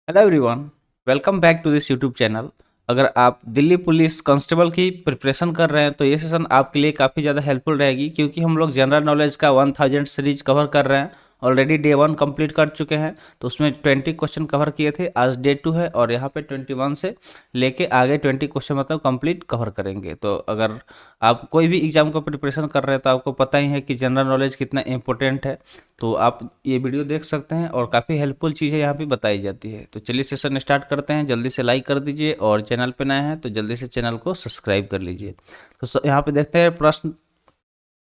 Hello everyone, welcome back to this YouTube channel. अगर आप Delhi police constable की preparation कर रहे हैं तो ये सेशन आपके लिए काफ़ी ज़्यादा हेल्पफुल रहेगी, क्योंकि हम लोग जनरल नॉलेज का 1000 सीरीज कवर कर रहे हैं। ऑलरेडी डे 1 कंप्लीट कर चुके हैं, तो उसमें 20 क्वेश्चन कवर किए थे। आज डे 2 है और यहाँ पे 21 से लेके आगे 20 क्वेश्चन मतलब कंप्लीट कवर करेंगे। तो अगर आप कोई भी एग्जाम का प्रिपरेशन कर रहे हैं तो आपको पता ही है कि जनरल नॉलेज कितना इंपॉर्टेंट है। तो आप ये वीडियो देख सकते हैं और काफ़ी हेल्पफुल चीज़ें यहाँ पे बताई जाती है। तो चलिए सेशन स्टार्ट करते हैं। जल्दी से लाइक कर दीजिए और चैनल पे नए हैं तो जल्दी से चैनल को सब्सक्राइब कर लीजिए। तो यहाँ पे देखते हैं प्रश्न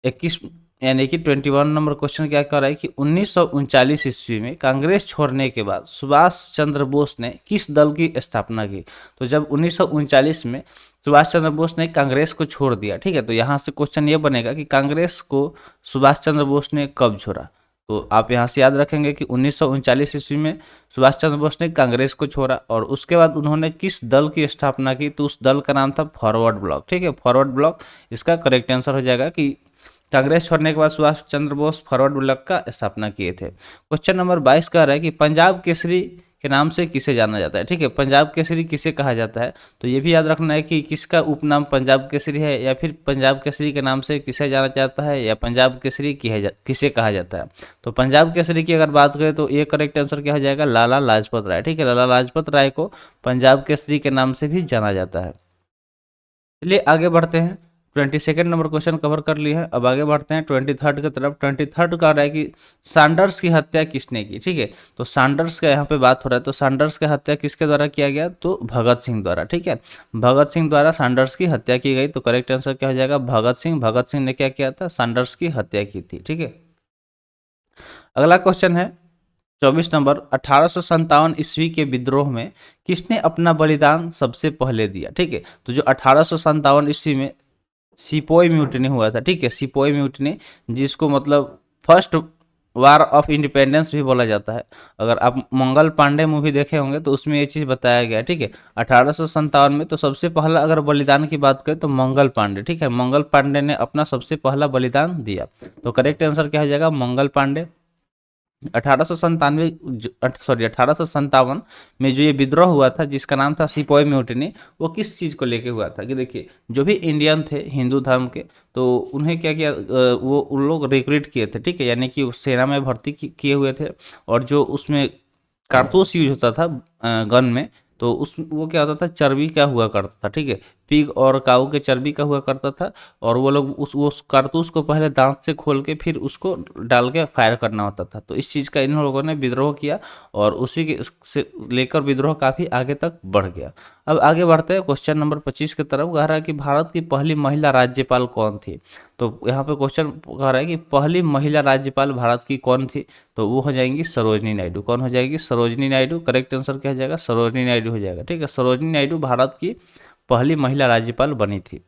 21 यानी कि 21 नंबर क्वेश्चन क्या कर रहा है कि 1939 ईस्वी में कांग्रेस छोड़ने के बाद सुभाष चंद्र बोस ने किस दल की स्थापना की। तो जब 1939 में सुभाष चंद्र बोस ने कांग्रेस को छोड़ दिया, ठीक है, तो यहाँ से क्वेश्चन ये बनेगा कि कांग्रेस को सुभाष चंद्र बोस ने कब छोड़ा। तो आप यहाँ से याद रखेंगे कि 1939 ईस्वी में सुभाष चंद्र बोस ने कांग्रेस को छोड़ा और उसके बाद उन्होंने किस दल की स्थापना की, तो उस दल का नाम था फॉरवर्ड ब्लॉक। ठीक है, फॉरवर्ड ब्लॉक इसका करेक्ट आंसर हो जाएगा कि कांग्रेस छोड़ने के बाद सुभाष चंद्र बोस फॉरवर्ड ब्लॉक का स्थापना किए थे। क्वेश्चन नंबर 22 कह रहा है कि पंजाब केसरी के नाम से किसे जाना जाता है। ठीक है, पंजाब केसरी किसे कहा जाता है, तो ये भी याद रखना है कि किसका उपनाम पंजाब केसरी है, या फिर पंजाब केसरी के नाम से किसे जाना जाता है, या पंजाब केसरी किसे कहा जाता है। तो पंजाब केसरी की अगर बात करें तो ये करेक्ट आंसर क्या हो जाएगा, लाला लाजपत राय। ठीक है, लाला लाजपत राय को पंजाब केसरी के नाम से भी जाना जाता है। चलिए आगे बढ़ते हैं। 22 नंबर क्वेश्चन कवर कर लिए हैं, अब आगे बढ़ते हैं 23 की तरफ। 23 का रहा है कि सैंडर्स की हत्या किसने की। ठीक है, तो सैंडर्स का यहाँ पे बात हो रहा है, तो सैंडर्स की हत्या किसके द्वारा किया गया, तो भगत सिंह द्वारा। ठीक है, भगत सिंह द्वारा सैंडर्स की हत्या की गई। तो करेक्ट आंसर क्या हो जाएगा, भगत सिंह। भगत सिंह ने क्या किया था, सैंडर्स की हत्या की थी। ठीक है, अगला क्वेश्चन है 24 नंबर। 1857 ईस्वी के विद्रोह में किसने अपना बलिदान सबसे पहले दिया। ठीक है, तो जो 1857 ईस्वी में सिपोई म्यूटनी हुआ था, ठीक है, सिपोई म्यूटनी, जिसको मतलब फर्स्ट वार ऑफ इंडिपेंडेंस भी बोला जाता है। अगर आप मंगल पांडे मूवी देखे होंगे तो उसमें ये चीज़ बताया गया है। ठीक है, 1857 में तो सबसे पहला अगर बलिदान की बात करें तो मंगल पांडे। ठीक है, मंगल पांडे ने अपना सबसे पहला बलिदान दिया। तो करेक्ट आंसर क्या हो जाएगा, मंगल पांडे। 1857 में जो ये विद्रोह हुआ था जिसका नाम था सिपोई म्यूटिनी, वो किस चीज़ को लेके हुआ था कि देखिए, जो भी इंडियन थे हिंदू धर्म के, तो उन्हें क्या किया, वो उन लोग रिक्रूट किए थे। ठीक है, यानी कि सेना में भर्ती किए हुए थे, और जो उसमें कारतूस यूज होता था गन में, तो उस वो क्या होता था, चर्बी का हुआ करता था। ठीक है, पिग और काऊ के चर्बी का हुआ करता था, और वो लोग उस कारतूस को पहले दांत से खोल के फिर उसको डाल के फायर करना होता था। तो इस चीज़ का इन लोगों ने विद्रोह किया, और उसी के से लेकर विद्रोह काफ़ी आगे तक बढ़ गया। अब आगे बढ़ते हैं क्वेश्चन नंबर 25 की तरफ। कह रहा है कि भारत की पहली महिला राज्यपाल कौन थी। तो यहाँ पे क्वेश्चन कह रहा है कि पहली महिला राज्यपाल भारत की कौन थी, तो वो हो जाएंगी सरोजनी नायडू। कौन हो जाएगी, सरोजनी नायडू। करेक्ट आंसर क्या हो जाएगा, सरोजनी नायडू हो जाएगा। ठीक है, सरोजनी नायडू भारत की पहली महिला राज्यपाल बनी थी।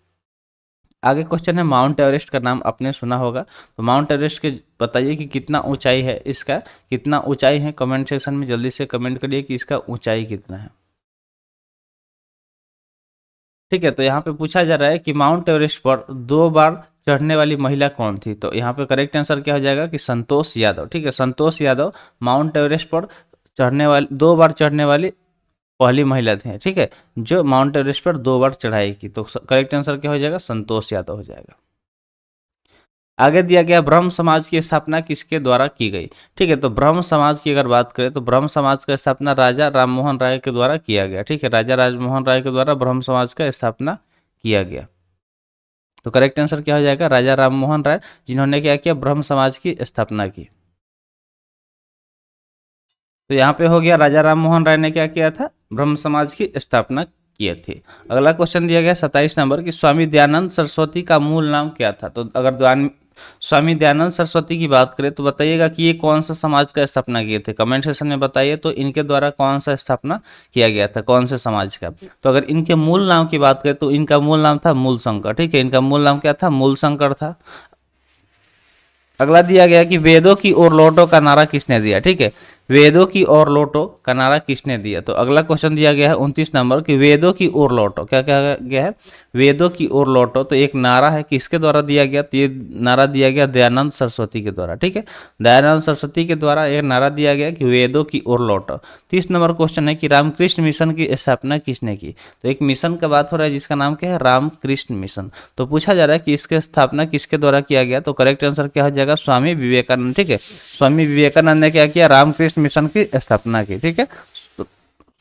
आगे क्वेश्चन है, माउंट एवरेस्ट का नाम आपने सुना होगा, तो माउंट एवरेस्ट के बताइए कि कितना ऊंचाई है, इसका कितना ऊंचाई है। कमेंट सेक्शन में जल्दी से कमेंट करिए कि इसका ऊंचाई कितना है। ठीक है, तो यहाँ पे पूछा जा रहा है कि माउंट एवरेस्ट पर 2 बार चढ़ने वाली महिला कौन थी। तो यहाँ पे करेक्ट आंसर क्या हो जाएगा कि संतोष यादव। ठीक है, संतोष यादव माउंट एवरेस्ट पर चढ़ने वाली 2 बार चढ़ने वाली पहली महिला थी। ठीक है, जो माउंट एवरेस्ट पर 2 बार चढ़ाई की। तो करेक्ट आंसर क्या हो जाएगा, संतोष यादव हो जाएगा। आगे दिया गया ब्रह्म समाज की स्थापना किसके द्वारा की गई। ठीक है, तो ब्रह्म समाज की अगर बात करें तो ब्रह्म समाज का स्थापना राजा राममोहन राय के द्वारा किया गया। ठीक है, राजा राममोहन राय के द्वारा ब्रह्म समाज का स्थापना किया गया। तो करेक्ट आंसर क्या हो जाएगा, राजा राममोहन राय, जिन्होंने क्या किया, ब्रह्म समाज की स्थापना की। तो यहाँ पे हो गया, राजा राममोहन राय ने क्या किया था, ब्रह्म समाज की स्थापना किए थे। अगला क्वेश्चन दिया गया 27 नंबर कि स्वामी दयानंद सरस्वती का मूल नाम क्या था। तो अगर स्वामी दयानंद सरस्वती की बात करें तो बताइएगा कि ये कौन सा समाज का स्थापना किए थे। कमेंट सेक्शन में बताइए तो इनके द्वारा कौन सा स्थापना किया गया था, कौन से समाज का। तो अगर इनके मूल नाम की बात करें तो इनका मूल नाम था मूल शंकर। ठीक है, इनका मूल नाम क्या था, मूल शंकर था। अगला दिया गया कि वेदों की ओर लौटो का नारा किसने दिया। ठीक है, वेदों की ओर लौटो का नारा किसने दिया? तो अगला क्वेश्चन दिया गया है 29 नंबर कि वेदों की ओर लौटो, क्या क्या गया है? वेदों की ओर लौटो। तो एक नारा है, किसके द्वारा दिया गया? तो ये नारा दिया गया दयानंद सरस्वती के द्वारा, ठीक है, दयानंद सरस्वती के द्वारा एक नारा दिया गया कि वेदों की ओर लौटो। 30 नंबर क्वेश्चन है कि रामकृष्ण मिशन की स्थापना किसने की? तो एक मिशन का बात हो रहा है जिसका नाम क्या है? रामकृष्ण मिशन। तो पूछा जा रहा है कि इसकी स्थापना किसके द्वारा किया गया? तो करेक्ट आंसर क्या हो जाएगा? स्वामी विवेकानंद, ठीक है, स्वामी विवेकानंद ने क्या किया? रामकृष्ण मिशन की स्थापना की, ठीक है। तो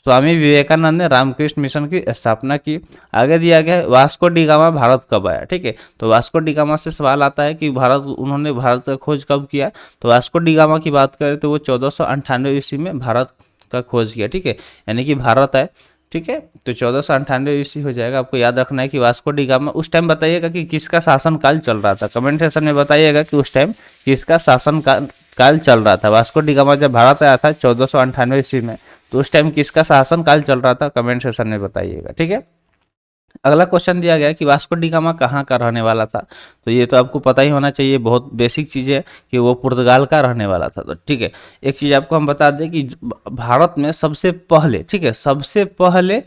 स्वामी विवेकानंद ने रामकृष्ण मिशन की स्थापना की। आगे दिया गया है वास्को डी गामा भारत कब आया? ठीक है, तो वास्को डी गामा से सवाल आता है कि उन्होंने भारत का खोज कब किया? तो वास्को डी गामा की बात करें तो वो 1498 ईस्वी में भारत का खोज किया, ठीक है, यानी कि भारत आए, ठीक है। तो 1498 ईस्वी हो जाएगा। आपको याद रखना है कि वास्को डी गामा, उस टाइम बताइएगा कि किसका शासन काल चल रहा था, कमेंट सेक्शन में बताइएगा कि उस टाइम किसका शासन काल चल रहा था। वास्को डी गामा जब भारत आया था 1498 ईस्वी में, तो उस टाइम किसका शासन काल चल रहा था, कमेंट सेक्शन में बताइएगा, ठीक है। अगला क्वेश्चन दिया गया है कि वास्को डी गामा कहाँ का रहने वाला था? तो ये तो आपको पता ही होना चाहिए, बहुत बेसिक चीज़ है कि वो पुर्तगाल का रहने वाला था। तो ठीक है, एक चीज़ आपको हम बता दें कि भारत में सबसे पहले, ठीक है, सबसे पहले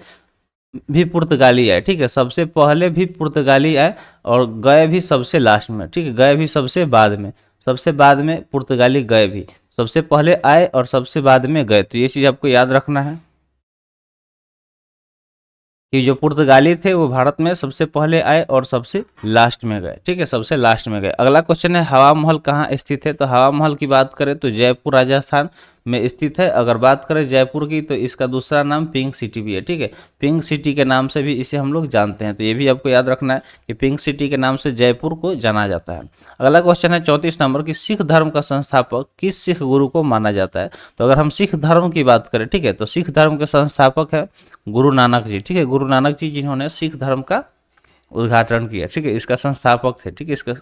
भी पुर्तगाली आए, ठीक है, सबसे पहले भी पुर्तगाली आए और गए भी सबसे लास्ट में, ठीक है, गए भी सबसे बाद में, सबसे बाद में पुर्तगाली गए भी, सबसे पहले आए और सबसे बाद में गए। तो ये चीज़ आपको याद रखना है कि जो पुर्तगाली थे वो भारत में सबसे पहले आए और सबसे लास्ट में गए, ठीक है, सबसे लास्ट में गए। अगला क्वेश्चन है हवा महल कहाँ स्थित है? तो हवा महल की बात करें तो जयपुर राजस्थान में स्थित है। अगर बात करें जयपुर की तो इसका दूसरा नाम पिंक सिटी भी है, ठीक है, पिंक सिटी के नाम से भी इसे हम लोग जानते हैं। तो ये भी आपको याद रखना है कि पिंक सिटी के नाम से जयपुर को जाना जाता है। अगला क्वेश्चन है 34 नंबर की सिख धर्म का संस्थापक किस सिख गुरु को माना जाता है? तो अगर हम सिख धर्म की बात करें, ठीक है, तो सिख धर्म के संस्थापक है गुरु नानक जी, ठीक है, गुरु नानक जी जिन्होंने सिख धर्म का उद्घाटन किया, ठीक है, इसका संस्थापक थे, ठीक है। इसका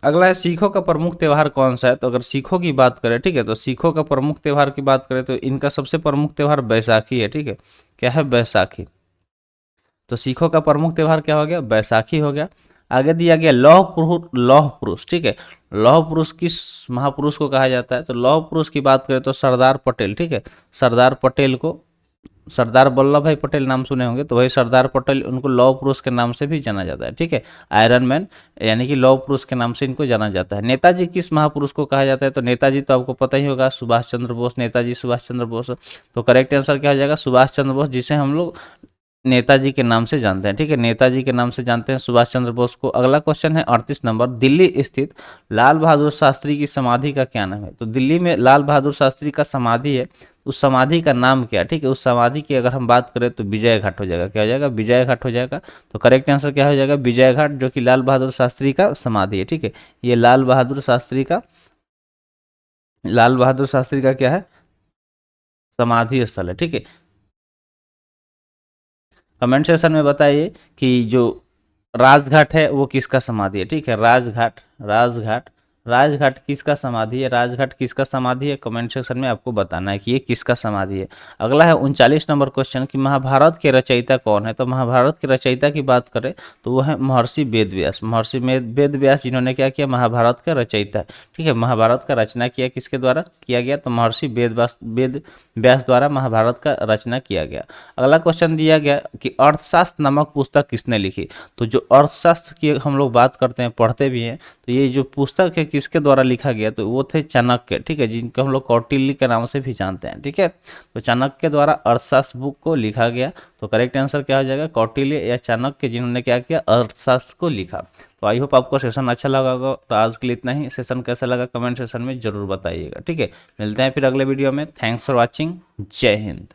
अगला है सिखों का प्रमुख त्यौहार कौन सा है? तो अगर सिखों की बात करें, ठीक है, तो सिखों का प्रमुख त्यौहार की बात करें तो इनका सबसे प्रमुख त्यौहार बैसाखी है, ठीक है, क्या है? बैसाखी। तो सिखों का प्रमुख त्यौहार क्या हो गया? बैसाखी हो गया। आगे दिया गया लौह पुरुष, ठीक है, लौह पुरुष किस महापुरुष को कहा जाता है? तो लौह पुरुष की बात करें तो सरदार पटेल, ठीक है, सरदार पटेल को, सरदार वल्लभ भाई पटेल नाम सुने होंगे, तो वही सरदार पटेल, उनको लौह पुरुष के नाम से भी जाना जाता है, ठीक है, आयरन मैन यानी कि लौह पुरुष के नाम से इनको जाना जाता है। नेताजी किस महापुरुष को कहा जाता है? तो नेताजी तो आपको पता ही होगा, सुभाष चंद्र बोस, नेताजी सुभाष चंद्र बोस। तो करेक्ट आंसर क्या हो जाएगा? सुभाष चंद्र बोस, जिसे हम लोग नेताजी के नाम से जानते हैं, ठीक है, नेताजी के नाम से जानते हैं सुभाष चंद्र बोस को। अगला क्वेश्चन है 38 नंबर, दिल्ली स्थित लाल बहादुर शास्त्री की समाधि का क्या नाम है? तो दिल्ली में लाल बहादुर शास्त्री का समाधि है, उस समाधि का नाम क्या है? ठीक है, उस समाधि की अगर हम बात करें तो विजय घाट हो जाएगा, क्या हो जाएगा? विजय घाट हो जाएगा। तो करेक्ट आंसर क्या हो जाएगा? विजय घाट, जो कि लाल बहादुर शास्त्री का समाधि है, ठीक है, ये लाल बहादुर शास्त्री का, लाल बहादुर शास्त्री का क्या है? समाधि स्थल है, ठीक है। कमेंट सेक्शन में बताइए कि जो राजघाट है वो किसका समाधि है, ठीक है, राजघाट, राजघाट, राजघाट किसका समाधि है? राजघाट किसका समाधि है? कमेंट सेक्शन में आपको बताना है कि ये किसका समाधि है। अगला है 39 नंबर क्वेश्चन कि महाभारत के रचयिता कौन है? तो महाभारत के रचयिता की बात करें तो वो है महर्षि वेद व्यास, महर्षि वेद व्यास, जिन्होंने क्या किया? महाभारत का रचयिता, ठीक है, महाभारत का रचना किया, किसके द्वारा किया गया? तो महर्षि वेद व्यास द्वारा महाभारत का रचना किया गया। अगला क्वेश्चन दिया गया कि अर्थशास्त्र नामक पुस्तक किसने लिखी? तो जो अर्थशास्त्र की हम लोग बात करते हैं, पढ़ते भी हैं, तो ये जो पुस्तक है किसके द्वारा लिखा गया? तो वो थे चाणक्य, ठीक है, जिनको हम लोग कौटिल्य के नाम से भी जानते हैं, ठीक है। तो चाणक्य द्वारा अर्थशास्त्र बुक को लिखा गया। तो करेक्ट आंसर क्या हो जाएगा? कौटिल्य या चाणक्य, जिन्होंने क्या किया? अर्थशास्त्र को लिखा। तो आई होप आपको सेशन अच्छा लगा होगा। तो आज के लिए इतना ही। सेशन कैसा लगा कमेंट सेशन में जरूर बताइएगा, ठीक है। मिलते हैं फिर अगले वीडियो में। Thanks for watching. जय हिंद।